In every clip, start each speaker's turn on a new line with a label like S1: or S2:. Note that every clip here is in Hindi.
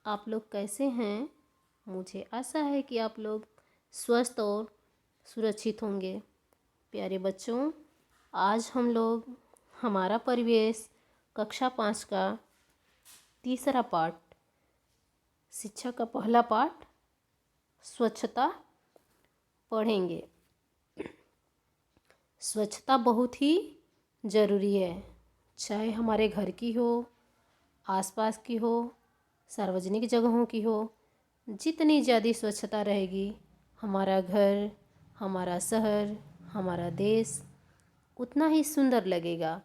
S1: आप लोग कैसे हैं। मुझे आशा है कि आप लोग स्वस्थ और सुरक्षित होंगे। प्यारे बच्चों, आज हम लोग हमारा परिवेश कक्षा 5 का तीसरा पाठ, शिक्षा का पहला पाठ स्वच्छता पढ़ेंगे। स्वच्छता बहुत ही ज़रूरी है, चाहे हमारे घर की हो, आसपास की हो, सार्वजनिक जगहों की हो। जितनी ज़्यादा स्वच्छता रहेगी, हमारा घर, हमारा शहर, हमारा देश उतना ही सुंदर लगेगा।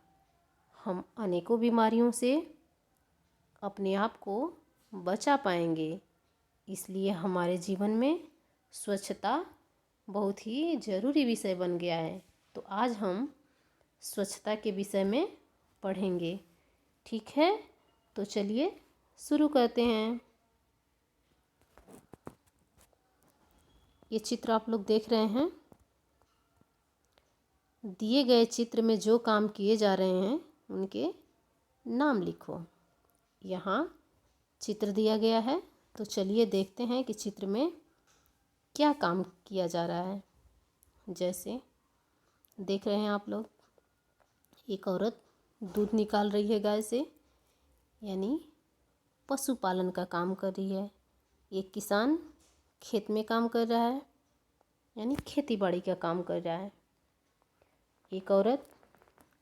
S1: हम अनेकों बीमारियों से अपने आप को बचा पाएंगे। इसलिए हमारे जीवन में स्वच्छता बहुत ही ज़रूरी विषय बन गया है। तो आज हम स्वच्छता के विषय में पढ़ेंगे। ठीक है, तो चलिए शुरू करते हैं। ये चित्र आप लोग देख रहे हैं। दिए गए चित्र में जो काम किए जा रहे हैं उनके नाम लिखो। यहाँ चित्र दिया गया है, तो चलिए देखते हैं कि चित्र में क्या काम किया जा रहा है। जैसे देख रहे हैं आप लोग, एक औरत दूध निकाल रही है गाय से, यानी पशुपालन का काम कर रही है। एक किसान खेत में काम कर रहा है, यानी खेती बाड़ी का काम कर रहा है। एक औरत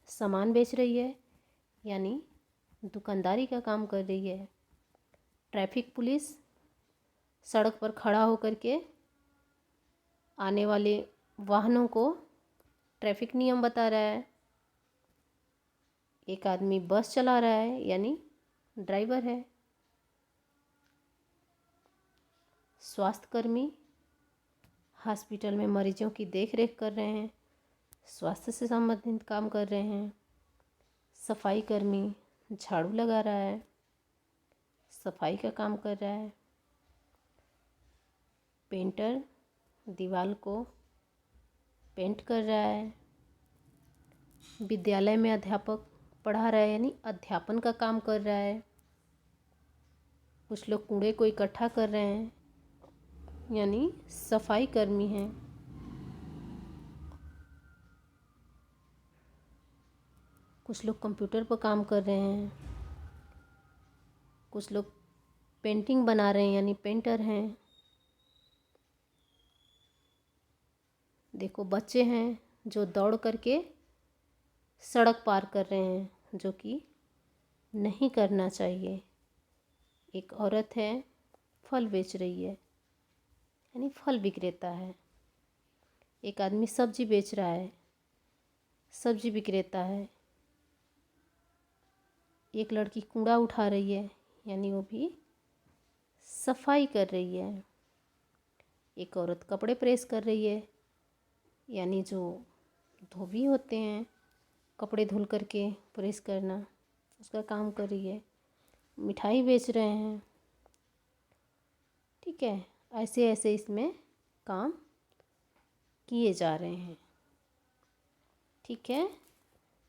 S1: सामान बेच रही है, यानी दुकानदारी का काम कर रही है। ट्रैफिक पुलिस सड़क पर खड़ा होकर के आने वाले वाहनों को ट्रैफिक नियम बता रहा है। एक आदमी बस चला रहा है, यानी ड्राइवर है। स्वास्थ्यकर्मी हॉस्पिटल में मरीजों की देखरेख कर रहे हैं, स्वास्थ्य से संबंधित काम कर रहे हैं। सफाई कर्मी झाड़ू लगा रहा है, सफाई का काम कर रहा है। पेंटर दीवार को पेंट कर रहा है। विद्यालय में अध्यापक पढ़ा रहा है, यानी अध्यापन का काम कर रहा है। कुछ लोग कूड़े को इकट्ठा कर रहे हैं, यानी सफाई कर्मी हैं। कुछ लोग कंप्यूटर पर काम कर रहे हैं। कुछ लोग पेंटिंग बना रहे हैं, यानी पेंटर हैं। देखो बच्चे हैं जो दौड़ करके सड़क पार कर रहे हैं, जो कि नहीं करना चाहिए। एक औरत है, फल बेच रही है, यानी फल विक्रेता है। एक आदमी सब्जी बेच रहा है, सब्जी विक्रेता है। एक लड़की कूड़ा उठा रही है, यानी वो भी सफाई कर रही है। एक औरत कपड़े प्रेस कर रही है, यानी जो धोबी होते हैं, कपड़े धुल करके प्रेस करना, उसका काम कर रही है। मिठाई बेच रहे हैं। ठीक है, ऐसे ऐसे इसमें काम किए जा रहे हैं। ठीक है,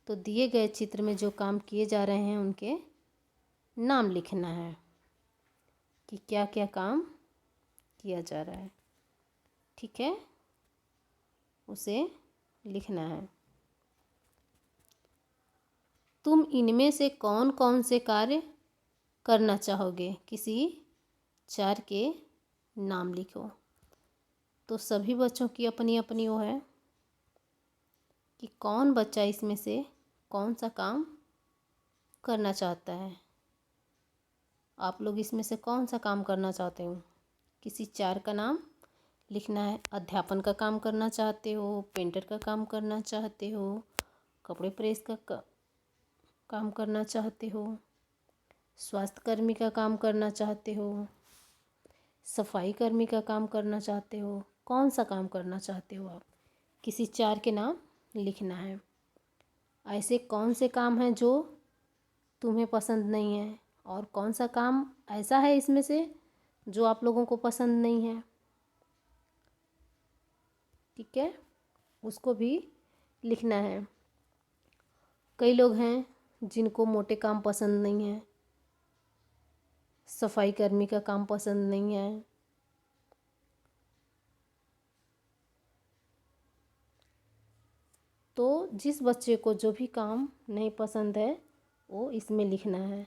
S1: तो दिए गए चित्र में जो काम किए जा रहे हैं उनके नाम लिखना है कि क्या क्या काम किया जा रहा है। ठीक है, उसे लिखना है। तुम इनमें से कौन कौन से कार्य करना चाहोगे? किसी 4 के नाम लिखो। तो सभी बच्चों की अपनी अपनी वो है कि कौन बच्चा इसमें से कौन सा काम करना चाहता है। आप लोग इसमें से कौन सा काम करना चाहते हो? किसी 4 का नाम लिखना है। अध्यापन का काम करना चाहते हो, पेंटर का काम करना चाहते हो, कपड़े प्रेस का काम करना चाहते हो, स्वास्थ्य कर्मी का काम करना चाहते हो, सफाई कर्मी का काम करना चाहते हो। कौन सा काम करना चाहते हो आप? किसी 4 के नाम लिखना है। ऐसे कौन से काम हैं जो तुम्हें पसंद नहीं है, और कौन सा काम ऐसा है इसमें से जो आप लोगों को पसंद नहीं है। ठीक है, उसको भी लिखना है। कई लोग हैं जिनको मोटे काम पसंद नहीं है, सफाई कर्मी का काम पसंद नहीं है। तो जिस बच्चे को जो भी काम नहीं पसंद है वो इसमें लिखना है।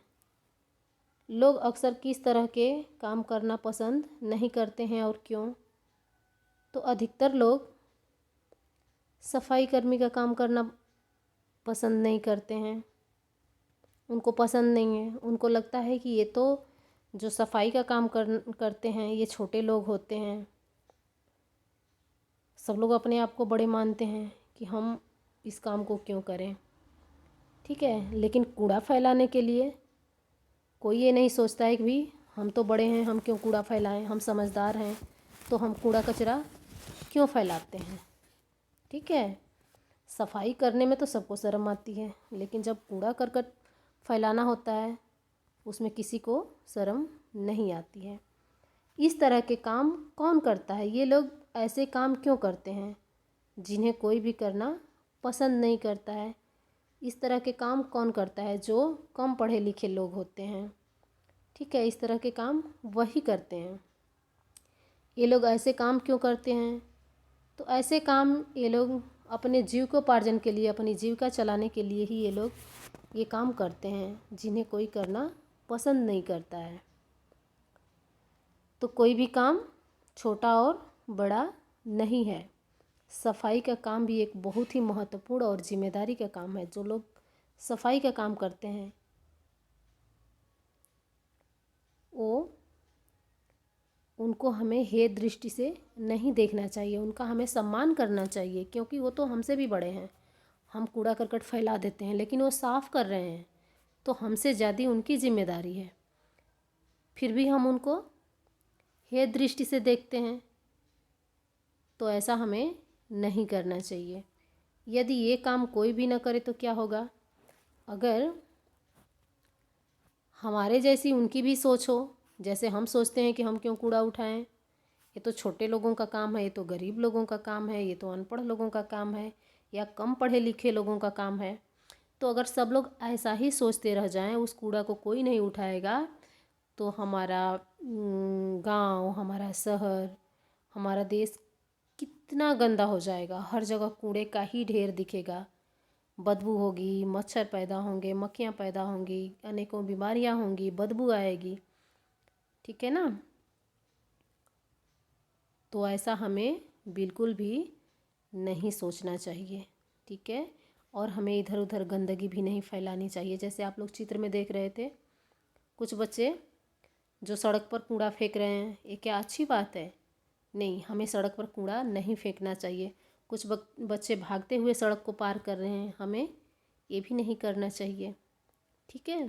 S1: लोग अक्सर किस तरह के काम करना पसंद नहीं करते हैं और क्यों? तो अधिकतर लोग सफाई कर्मी का काम करना पसंद नहीं करते हैं। उनको पसंद नहीं है। उनको लगता है कि ये तो जो सफाई का काम करते हैं ये छोटे लोग होते हैं। सब लोग अपने आप को बड़े मानते हैं कि हम इस काम को क्यों करें। ठीक है, लेकिन कूड़ा फैलाने के लिए कोई ये नहीं सोचता है कि भी हम तो बड़े हैं, हम क्यों कूड़ा फैलाएं, हम समझदार हैं तो हम कूड़ा कचरा क्यों फैलाते हैं। ठीक है, सफाई करने में तो सबको शर्म आती है, लेकिन जब कूड़ा करकट फैलाना होता है उसमें किसी को शर्म नहीं आती है। इस तरह के काम कौन करता है? ये लोग ऐसे काम क्यों करते हैं जिन्हें कोई भी करना पसंद नहीं करता है? इस तरह के काम कौन करता है? जो कम पढ़े लिखे लोग होते हैं। ठीक है, इस तरह के काम वही करते हैं। ये लोग ऐसे काम क्यों करते हैं? तो ऐसे काम ये लोग अपने जीविकोपार्जन के लिए, अपनी जीविका चलाने के लिए ही ये लोग ये काम करते हैं जिन्हें कोई करना पसंद नहीं करता है। तो कोई भी काम छोटा और बड़ा नहीं है। सफाई का काम भी एक बहुत ही महत्वपूर्ण और जिम्मेदारी का काम है। जो लोग सफाई का काम करते हैं वो उनको हमें हेय दृष्टि से नहीं देखना चाहिए, उनका हमें सम्मान करना चाहिए, क्योंकि वो तो हमसे भी बड़े हैं। हम कूड़ा करकट फैला देते हैं लेकिन वो साफ़ कर रहे हैं तो हमसे ज़्यादा उनकी जिम्मेदारी है। फिर भी हम उनको हेय दृष्टि से देखते हैं, तो ऐसा हमें नहीं करना चाहिए। यदि ये काम कोई भी ना करे तो क्या होगा? अगर हमारे जैसी उनकी भी सोच हो, जैसे हम सोचते हैं कि हम क्यों कूड़ा उठाएं, ये तो छोटे लोगों का काम है, ये तो गरीब लोगों का काम है, ये तो अनपढ़ लोगों का काम है या कम पढ़े लिखे लोगों का काम है। तो अगर सब लोग ऐसा ही सोचते रह जाएं, उस कूड़ा को कोई नहीं उठाएगा, तो हमारा गांव, हमारा शहर, हमारा देश कितना गंदा हो जाएगा। हर जगह कूड़े का ही ढेर दिखेगा, बदबू होगी, मच्छर पैदा होंगे, मक्खियाँ पैदा होंगी, अनेकों बीमारियाँ होंगी, बदबू आएगी। ठीक है ना? तो ऐसा हमें बिल्कुल भी नहीं सोचना चाहिए। ठीक है, और हमें इधर उधर गंदगी भी नहीं फैलानी चाहिए। जैसे आप लोग चित्र में देख रहे थे, कुछ बच्चे जो सड़क पर कूड़ा फेंक रहे हैं, ये क्या अच्छी बात है? नहीं, हमें सड़क पर कूड़ा नहीं फेंकना चाहिए। कुछ बच्चे भागते हुए सड़क को पार कर रहे हैं, हमें ये भी नहीं करना चाहिए। ठीक है,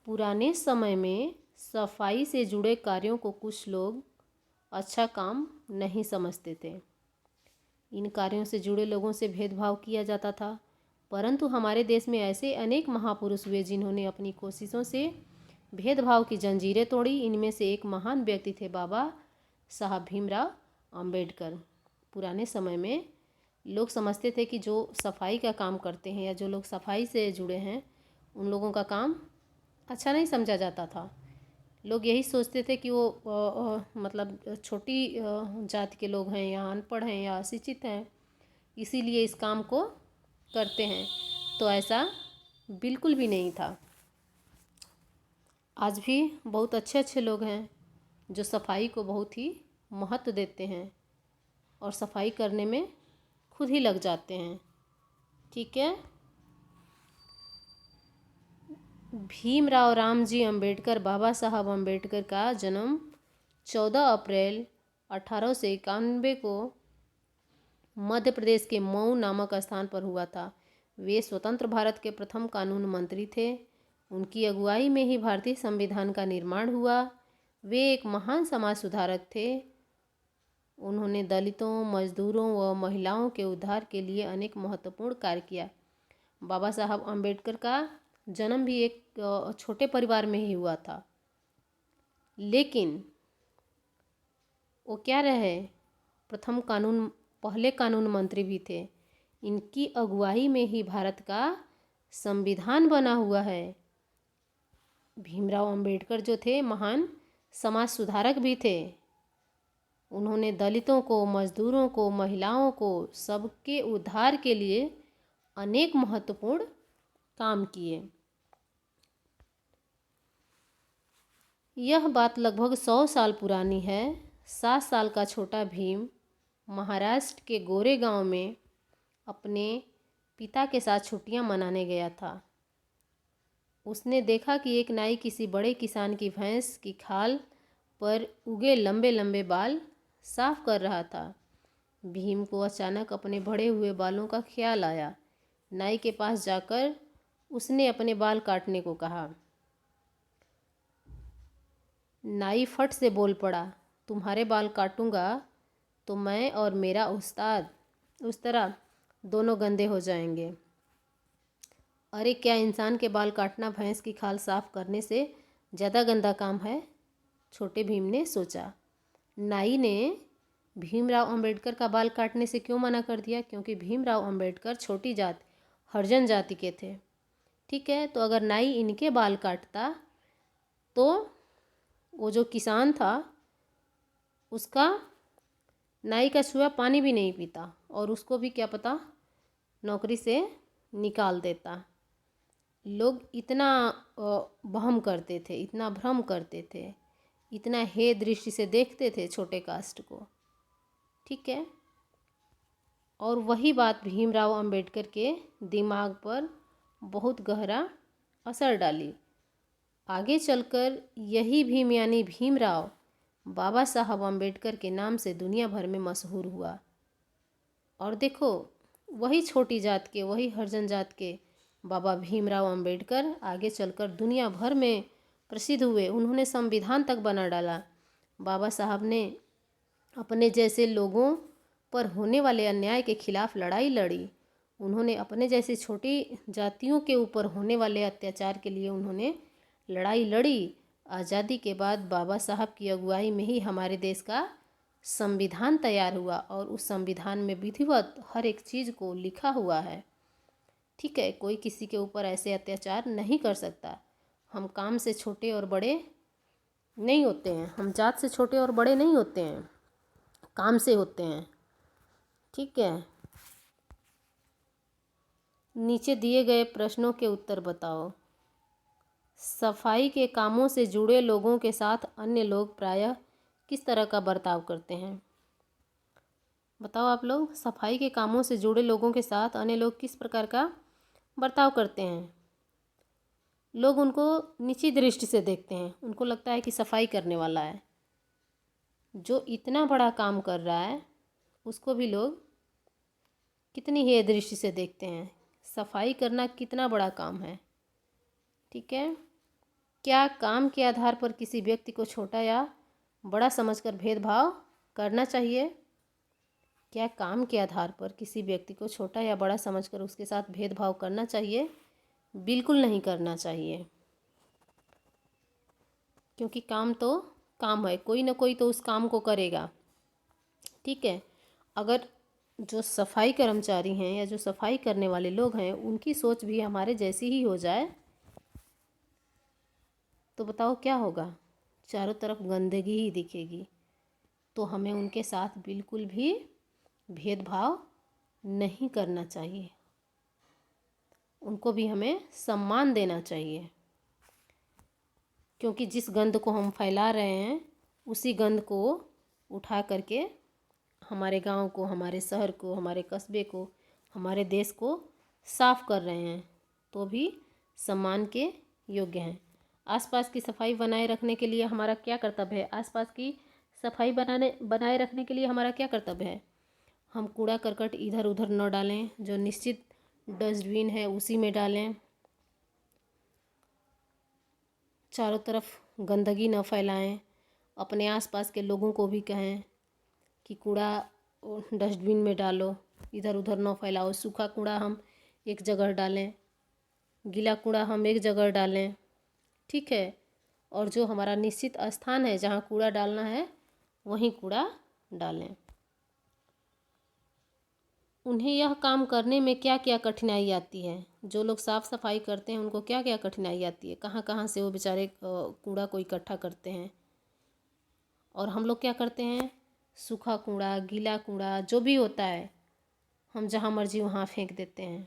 S1: पुराने समय में सफाई से जुड़े कार्यों को कुछ लोग अच्छा काम नहीं समझते थे। इन कार्यों से जुड़े लोगों से भेदभाव किया जाता था, परंतु हमारे देश में ऐसे अनेक महापुरुष हुए जिन्होंने अपनी कोशिशों से भेदभाव की जंजीरें तोड़ी। इनमें से एक महान व्यक्ति थे बाबा साहब भीमराव अंबेडकर। पुराने समय में लोग समझते थे कि जो सफाई का काम करते हैं या जो लोग सफाई से जुड़े हैं उन लोगों का काम अच्छा नहीं समझा जाता था। लोग यही सोचते थे कि वो मतलब छोटी जाति के लोग हैं या अनपढ़ हैं या अशिक्षित हैं, इसीलिए इस काम को करते हैं। तो ऐसा बिल्कुल भी नहीं था। आज भी बहुत अच्छे अच्छे लोग हैं जो सफाई को बहुत ही महत्व देते हैं और सफाई करने में खुद ही लग जाते हैं। ठीक है, भीमराव रामजी अंबेडकर, बाबा साहब अंबेडकर का जन्म 14 अप्रैल 1891 को मध्य प्रदेश के मऊ नामक स्थान पर हुआ था। वे स्वतंत्र भारत के प्रथम कानून मंत्री थे। उनकी अगुवाई में ही भारतीय संविधान का निर्माण हुआ। वे एक महान समाज सुधारक थे। उन्होंने दलितों, मजदूरों व महिलाओं के उद्धार के लिए अनेक महत्वपूर्ण कार्य किया। बाबा साहब अंबेडकर का जन्म भी एक छोटे परिवार में ही हुआ था, लेकिन वो क्या रहे, पहले कानून मंत्री भी थे। इनकी अगुवाई में ही भारत का संविधान बना हुआ है। भीमराव अंबेडकर जो थे महान समाज सुधारक भी थे। उन्होंने दलितों को, मजदूरों को, महिलाओं को, सबके उद्धार के लिए अनेक महत्वपूर्ण काम किए। यह बात लगभग 100 साल पुरानी है। 7 साल का छोटा भीम महाराष्ट्र के गोरेगांव में अपने पिता के साथ छुट्टियां मनाने गया था। उसने देखा कि एक नाई किसी बड़े किसान की भैंस की खाल पर उगे लंबे लंबे बाल साफ कर रहा था। भीम को अचानक अपने बढ़े हुए बालों का ख्याल आया। नाई के पास जाकर उसने अपने बाल काटने को कहा। नाई फट से बोल पड़ा, तुम्हारे बाल काटूंगा तो मैं और मेरा उस्ताद उस तरह दोनों गंदे हो जाएंगे। अरे क्या इंसान के बाल काटना भैंस की खाल साफ करने से ज़्यादा गंदा काम है? छोटे भीम ने सोचा। नाई ने भीमराव अंबेडकर का बाल काटने से क्यों मना कर दिया? क्योंकि भीमराव अंबेडकर छोटी जात हरिजन जाति के थे। ठीक है, तो अगर नाई इनके बाल काटता तो वो जो किसान था उसका नाई का छुआ पानी भी नहीं पीता और उसको भी क्या पता नौकरी से निकाल देता। लोग इतना वहम करते थे, इतना भ्रम करते थे, इतना हे दृष्टि से देखते थे छोटे कास्ट को। ठीक है, और वही बात भीमराव अंबेडकर के दिमाग पर बहुत गहरा असर डाली। आगे चलकर यही भीम यानी भीमराव बाबा साहब अंबेडकर के नाम से दुनिया भर में मशहूर हुआ। और देखो, वही छोटी जात के, वही हरिजन जात के बाबा भीमराव अंबेडकर आगे चलकर दुनिया भर में प्रसिद्ध हुए। उन्होंने संविधान तक बना डाला। बाबा साहब ने अपने जैसे लोगों पर होने वाले अन्याय के खिलाफ लड़ाई लड़ी। उन्होंने अपने जैसे छोटी जातियों के ऊपर होने वाले अत्याचार के लिए उन्होंने लड़ाई लड़ी। आज़ादी के बाद बाबा साहब की अगुवाई में ही हमारे देश का संविधान तैयार हुआ और उस संविधान में विधिवत हर एक चीज़ को लिखा हुआ है। ठीक है, कोई किसी के ऊपर ऐसे अत्याचार नहीं कर सकता। हम काम से छोटे और बड़े नहीं होते हैं, हम जात से छोटे और बड़े नहीं होते हैं, काम से होते हैं। ठीक है, नीचे दिए गए प्रश्नों के उत्तर बताओ। सफाई के कामों से जुड़े लोगों के साथ अन्य लोग प्रायः किस तरह का बर्ताव करते हैं? बताओ आप लोग, सफाई के कामों से जुड़े लोगों के साथ अन्य लोग किस प्रकार का बर्ताव करते हैं? लोग उनको नीची दृष्टि से देखते हैं। उनको लगता है कि सफाई करने वाला है, जो इतना बड़ा काम कर रहा है उसको भी लोग कितनी हेय दृष्टि से देखते हैं। सफाई करना कितना बड़ा काम है। ठीक है, क्या काम के आधार पर किसी व्यक्ति को छोटा या बड़ा समझकर भेदभाव करना चाहिए? क्या काम के आधार पर किसी व्यक्ति को छोटा या बड़ा समझकर उसके साथ भेदभाव करना चाहिए? बिल्कुल नहीं करना चाहिए, क्योंकि काम तो काम है, कोई ना कोई तो उस काम को करेगा। ठीक है, अगर जो सफाई कर्मचारी हैं या जो सफाई करने वाले लोग हैं उनकी सोच भी हमारे जैसी ही हो जाए तो बताओ क्या होगा? चारों तरफ गंदगी ही दिखेगी। तो हमें उनके साथ बिल्कुल भी भेदभाव नहीं करना चाहिए, उनको भी हमें सम्मान देना चाहिए। क्योंकि जिस गंद को हम फैला रहे हैं उसी गंद को उठा करके हमारे गांव को, हमारे शहर को, हमारे कस्बे को, हमारे देश को साफ कर रहे हैं, तो भी सम्मान के योग्य हैं। आसपास की सफाई बनाए रखने के लिए हमारा क्या कर्तव्य है? आसपास की सफाई बनाए रखने के लिए हमारा क्या कर्तव्य है? हम कूड़ा करकट इधर उधर न डालें, जो निश्चित डस्टबिन है उसी में डालें। चारों तरफ गंदगी न फैलाएं। अपने आसपास के लोगों को भी कहें कि कूड़ा डस्टबिन में डालो, इधर उधर न फैलाओ। सूखा कूड़ा हम एक जगह डालें, गीला कूड़ा हम एक जगह डालें। ठीक है, और जो हमारा निश्चित स्थान है जहाँ कूड़ा डालना है वहीं कूड़ा डालें। उन्हें यह काम करने में क्या क्या कठिनाई आती है। जो लोग साफ़ सफाई करते हैं उनको क्या क्या कठिनाई आती है, कहाँ कहाँ से वो बेचारे कूड़ा को इकट्ठा करते हैं। और हम लोग क्या करते हैं, सूखा कूड़ा गीला कूड़ा जो भी होता है हम जहाँ मर्जी वहाँ फेंक देते हैं।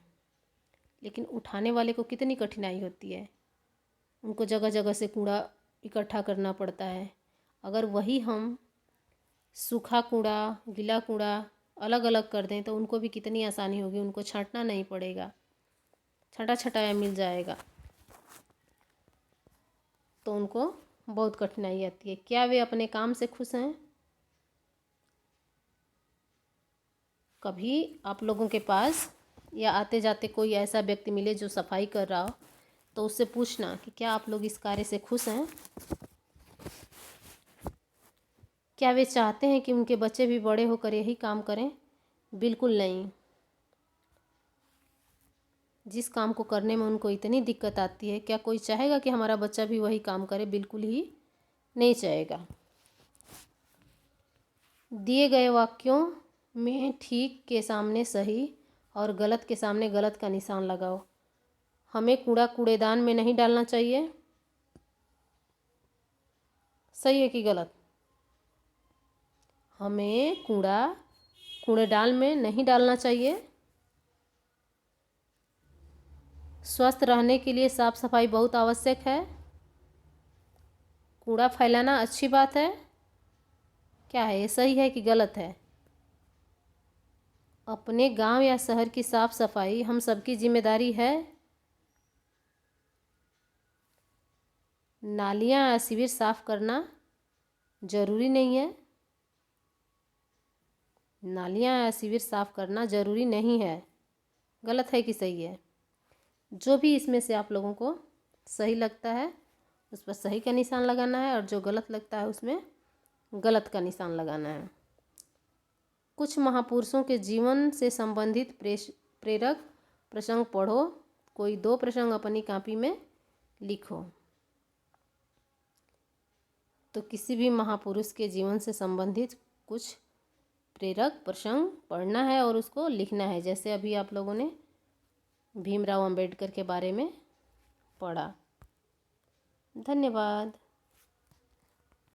S1: लेकिन उठाने वाले को कितनी कठिनाई होती है, उनको जगह जगह से कूड़ा इकट्ठा करना पड़ता है। अगर वही हम सूखा कूड़ा गीला कूड़ा अलग अलग कर दें तो उनको भी कितनी आसानी होगी, उनको छांटना नहीं पड़ेगा, छटा छटाया मिल जाएगा। तो उनको बहुत कठिनाई आती है। क्या वे अपने काम से खुश हैं? कभी आप लोगों के पास या आते जाते कोई ऐसा व्यक्ति मिले जो सफाई कर रहा हो तो उससे पूछना कि क्या आप लोग इस कार्य से खुश हैं। क्या वे चाहते हैं कि उनके बच्चे भी बड़े होकर यही काम करें? बिल्कुल नहीं। जिस काम को करने में उनको इतनी दिक्कत आती है, क्या कोई चाहेगा कि हमारा बच्चा भी वही काम करे? बिल्कुल ही नहीं चाहेगा। दिए गए वाक्यों में ठीक के सामने सही और गलत के सामने गलत का निशान लगाओ। हमें कूड़ा कूड़ेदान में नहीं डालना चाहिए, सही है कि गलत? हमें कूड़ा कूड़ेदान में नहीं डालना चाहिए। स्वस्थ रहने के लिए साफ सफाई बहुत आवश्यक है। कूड़ा फैलाना अच्छी बात है। क्या है ये, सही है कि गलत है? अपने गांव या शहर की साफ सफाई हम सबकी जिम्मेदारी है। नालियां या शिविर साफ करना जरूरी नहीं है। नालियां या शिविर साफ करना जरूरी नहीं है। गलत है कि सही है? जो भी इसमें से आप लोगों को सही लगता है उस पर सही का निशान लगाना है और जो गलत लगता है उसमें गलत का निशान लगाना है। कुछ महापुरुषों के जीवन से संबंधित प्रेरक प्रसंग पढ़ो। कोई 2 प्रसंग अपनी कॉपी में लिखो। तो किसी भी महापुरुष के जीवन से संबंधित कुछ प्रेरक प्रसंग पढ़ना है और उसको लिखना है। जैसे अभी आप लोगों ने भीमराव अंबेडकर के बारे में पढ़ा। धन्यवाद।